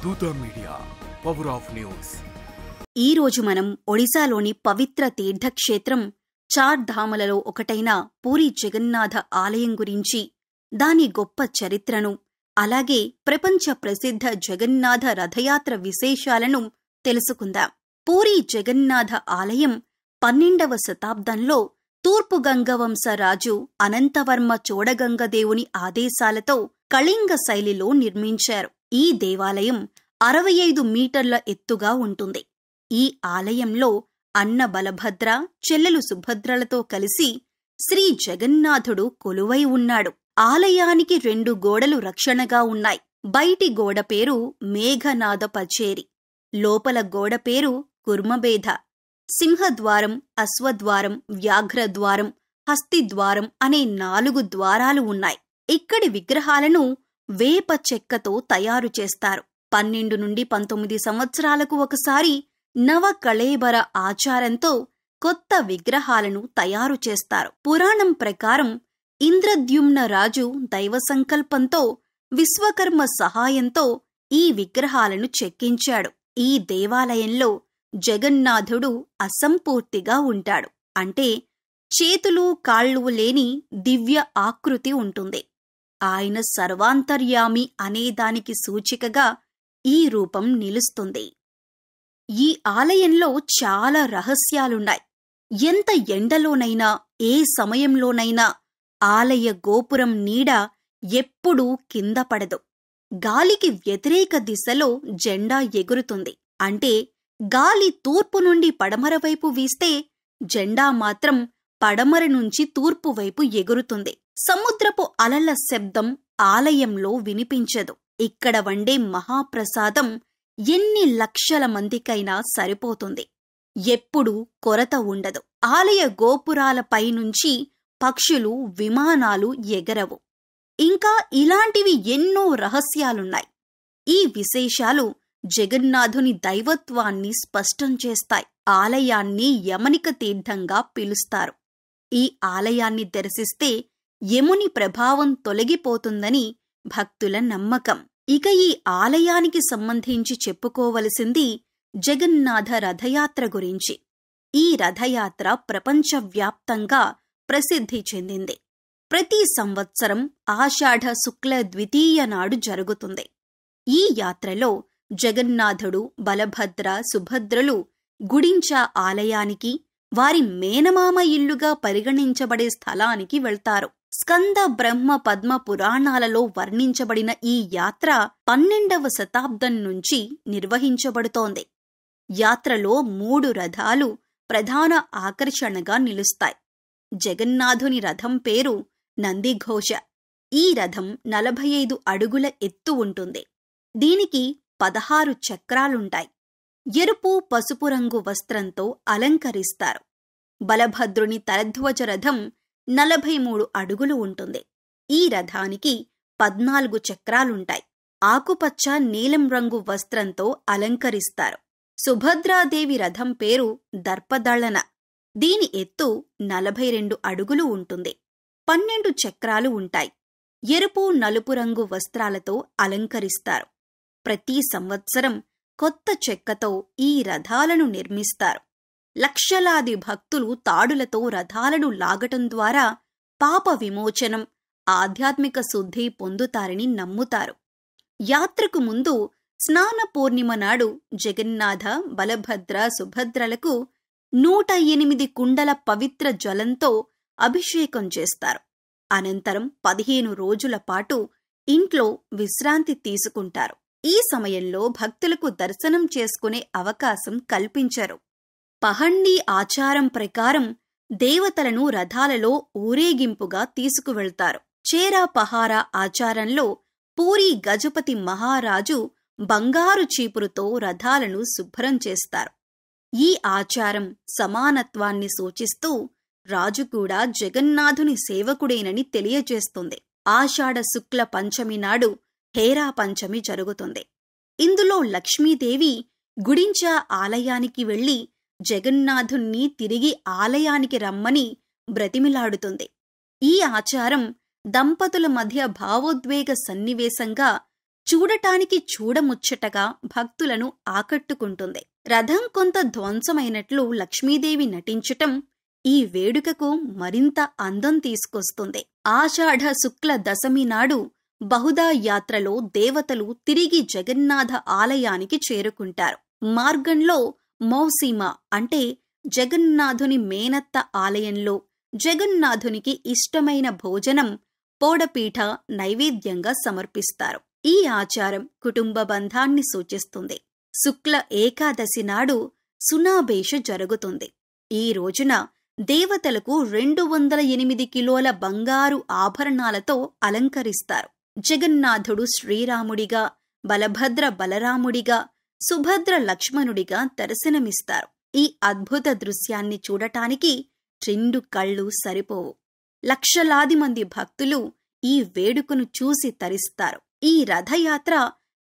దూత media, power of news. ఈరోజు మనం ఒడిశాలోని పవిత్ర తీర్థక్షేత్రం చార్ ధాములలో ఒకటైన పూరీ జగన్నాథ ఆలయం గురించి, దాని గొప్ప చరిత్రను, అలాగే ప్రపంచ ప్రసిద్ధ జగన్నాథ రథయాత్ర విశేషాలను తెలుసుకుందాం. పూరీ జగన్నాథ ఆలయం 12వ శతాబ్దంలో తూర్పు గంగవంశ రాజు అనంతవర్మ చోడగంగదేవుని ఆదేశాలతో కళింగ శైలిలో నిర్మించారు. ఈ దేవాలయం 65 మీటర్ల ఎత్తుగా ఉంటుంది. ఈ ఆలయంలో అన్న బలభద్ర, చెల్లెలు సుభద్రలతో కలిసి శ్రీ జగన్నాథుడు కొలువై ఉన్నాడు. ఆలయానికి 2 గోడలు రక్షణగా ఉన్నాయి. బయటి గోడ పేరు మేఘనాద పచేరి, లోపల గోడ పేరు కుర్మబేధ. సింహద్వారం, అశ్వద్వారం, వ్యాఘ్రద్వారం, హస్తిద్వారం అనే 4 ద్వారాలు ఉన్నాయి. ఇక్కడి విగ్రహాలను వేప చెక్కతో తయారు చేస్తారు. 12 నుండి 19 సంవత్సరాలకు ఒకసారి నవకళేబర ఆచారంతో కొత్త విగ్రహాలను తయారు చేస్తారు. పురాణం ప్రకారం ఇంద్రద్యుమ్న రాజు దైవ సంకల్పంతో విశ్వకర్మ సహాయంతో ఈ విగ్రహాలను చెక్కించాడు. ఈ దేవాలయంలో జగన్నాథుడు అసంపూర్తిగా ఉంటాడు. అంటే చేతులు కాళ్ళు లేని దివ్య ఆకృతి ఉంటుంది. ఆయన సర్వాంతర్యామి అనేదానికి సూచికగా ఈ రూపం నిలుస్తుంది. ఈ ఆలయంలో చాలా రహస్యాలున్నాయి. ఎంత ఎండలోనైనా, ఏ సమయంలోనైనా ఆలయ గోపురం నీడ ఎప్పుడూ కింద పడదు. గాలికి వ్యతిరేక దిశలో జెండా ఎగురుతుంది. అంటే గాలి తూర్పు నుండి పడమర వైపు వీస్తే జెండా మాత్రం పడమర నుంచి తూర్పు వైపు ఎగురుతుంది. సముద్రపు అలల శబ్దం ఆలయంలో వినిపించదు. ఇక్కడ వండే మహాప్రసాదం ఎన్ని లక్షల మందికైనా సరిపోతుంది. ఎప్పుడూ కొరత ఉండదు. ఆలయ గోపురాలపై నుంచి పక్షులు, విమానాలు ఎగరవు. ఇంకా ఇలాంటివి ఎన్నో రహస్యాలున్నాయి. ఈ విశేషాలు జగన్నాథుని దైవత్వాన్ని స్పష్టం చేస్తాయి. ఆలయాన్ని యమనిక తీర్థంగా పిలుస్తారు. ఈ ఆలయాన్ని దర్శిస్తే యముని ప్రభావం తొలగిపోతుందని భక్తుల నమ్మకం. ఇక ఈ ఆలయానికి సంబంధించి చెప్పుకోవలసింది జగన్నాథ రథయాత్ర గురించి. ఈ రథయాత్ర ప్రపంచవ్యాప్తంగా ప్రసిద్ధి చెందింది. ప్రతి సంవత్సరం ఆషాఢ శుక్ల ద్వితీయ నాడు జరుగుతుంది. ఈ యాత్రలో జగన్నాథుడు, బలభద్ర, సుభద్రలు గుడించా ఆలయానికి, వారి మేనమామ ఇల్లుగా పరిగణించబడే స్థలానికి వెళ్తారు. స్కంద, బ్రహ్మ, పద్మ పురాణాలలో వర్ణించబడిన ఈ యాత్ర 12వ శతాబ్దం నుంచి నిర్వహించబడుతోంది. యాత్రలో 3 రథాలు ప్రధాన ఆకర్షణగా నిలుస్తాయి. జగన్నాథుని రథం పేరు నందిఘోష. ఈ రథం 45 అడుగుల ఎత్తు ఉంటుంది. దీనికి 16 చక్రాలుంటాయి. ఎరుపు, పసుపు రంగు వస్త్రంతో అలంకరిస్తారు. బలభద్రుని తలధ్వజ రథం 43 అడుగులు ఉంటుంది. ఈ రథానికి 14 చక్రాలుంటాయి. ఆకుపచ్చ, నీలం రంగు వస్త్రంతో అలంకరిస్తారు. సుభద్రాదేవి రథం పేరు దర్పదళన. దీని ఎత్తు 42 అడుగులు ఉంటుంది. 12 చక్రాలు ఉంటాయి. ఎరుపు, నలుపు రంగు వస్త్రాలతో అలంకరిస్తారు. ప్రతి సంవత్సరం కొత్త చెక్కతో ఈ రథాలను నిర్మిస్తారు. లక్షలాది భక్తులు తాడులతో రథాలను లాగటం ద్వారా పాప విమోచనం, ఆధ్యాత్మిక శుద్ధి పొందుతారని నమ్ముతారు. యాత్రకు ముందు స్నాన పూర్ణిమ నాడు జగన్నాథ, బలభద్ర, సుభద్రలకు 108 కుండల పవిత్ర జలంతో అభిషేకం చేస్తారు. అనంతరం 15 రోజుల పాటు ఇంట్లో విశ్రాంతి తీసుకుంటారు. ఈ సమయంలో భక్తులకు దర్శనం చేసుకునే అవకాశం కల్పించరు. పహండి ఆచారం ప్రకారం దేవతలను రథాలలో ఊరేగింపుగా తీసుకువెళ్తారు. చేరా పహారా ఆచారంలో పూరీ గజపతి మహారాజు బంగారు చీపురుతో రథాలను శుభ్రం చేస్తారు. ఈ ఆచారం సమానత్వాన్ని సూచిస్తూ రాజు కూడా జగన్నాథుని సేవకుడేనని తెలియజేస్తుంది. ఆషాఢ శుక్ల పంచమి నాడు హేరా పంచమి జరుగుతుంది. ఇందులో లక్ష్మీదేవి గుడించా ఆలయానికి వెళ్లి జగన్నాథుణ్ణి తిరిగి ఆలయానికి రమ్మని బ్రతిమిలాడుతుంది. ఈ ఆచారం దంపతుల మధ్య భావోద్వేగ సన్నివేశంగా చూడటానికి చూడముచ్చటగా భక్తులను ఆకట్టుకుంటుంది. రథం కొంత ధ్వంసమైనట్లు లక్ష్మీదేవి నటించటం ఈ వేడుకకు మరింత అందం తీసుకొస్తుంది. ఆషాఢ శుక్ల దశమి నాడు బహుదా యాత్రలో దేవతలు తిరిగి జగన్నాథ ఆలయానికి చేరుకుంటారు. మార్గంలో మౌసీమ అంటే జగన్నాథుని మేనత్త ఆలయంలో జగన్నాథునికి ఇష్టమైన భోజనం పోడపీఠ నైవేద్యంగా సమర్పిస్తారు. ఈ ఆచారం కుటుంబ బంధాన్ని సూచిస్తుంది. శుక్ల ఏకాదశి నాడు సునాబేష జరుగుతుంది. ఈ రోజున దేవతలకు 208 కిలోల బంగారు ఆభరణాలతో అలంకరిస్తారు. జగన్నాథుడు శ్రీరాముడిగా, బలభద్ర బలరాముడిగా, సుభద్ర లక్ష్మణుడిగా దర్శనమిస్తారు. ఈ అద్భుత దృశ్యాన్ని చూడటానికి 2 కళ్ళు సరిపోవు. లక్షలాది మంది భక్తులు ఈ వేడుకను చూసి తరిస్తారు. ఈ రథయాత్ర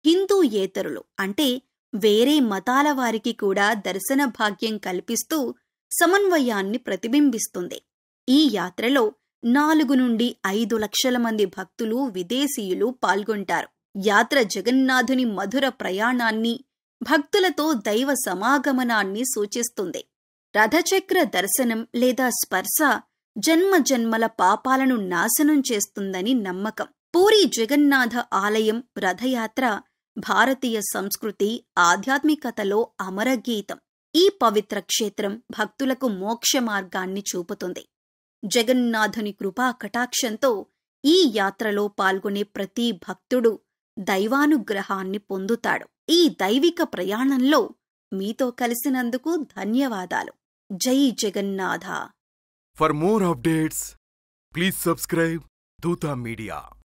హిందూయేతరులు అంటే వేరే మతాల వారికి కూడా దర్శన భాగ్యం కల్పిస్తూ సమన్వయాన్ని ప్రతిబింబిస్తుంది. ఈ యాత్రలో 4 నుండి 5 లక్షల మంది భక్తులు, విదేశీయులు పాల్గొంటారు. యాత్ర జగన్నాథుని మధుర ప్రయాణాన్ని, భక్తులతో దైవ సమాగమనాన్ని సూచిస్తుంది. రథచక్ర దర్శనం లేదా స్పర్శ జన్మ జన్మల పాపాలను నాశనం చేస్తుందని నమ్మకం. పూరీ జగన్నాథ ఆలయం రథయాత్ర భారతీయ సంస్కృతి, ఆధ్యాత్మికతలో అమరగీతం. ఈ పవిత్ర క్షేత్రం భక్తులకు మోక్ష మార్గాన్ని చూపుతుంది. జగన్నాథుని కృపా కటాక్షంతో ఈ యాత్రలో పాల్గొనే ప్రతి భక్తుడు దైవానుగ్రహాన్ని పొందుతాడు. ఈ దైవిక ప్రయాణంలో మీతో కలిసినందుకు ధన్యవాదాలు. జై Jagannath. For more updates, please subscribe Dutta Media.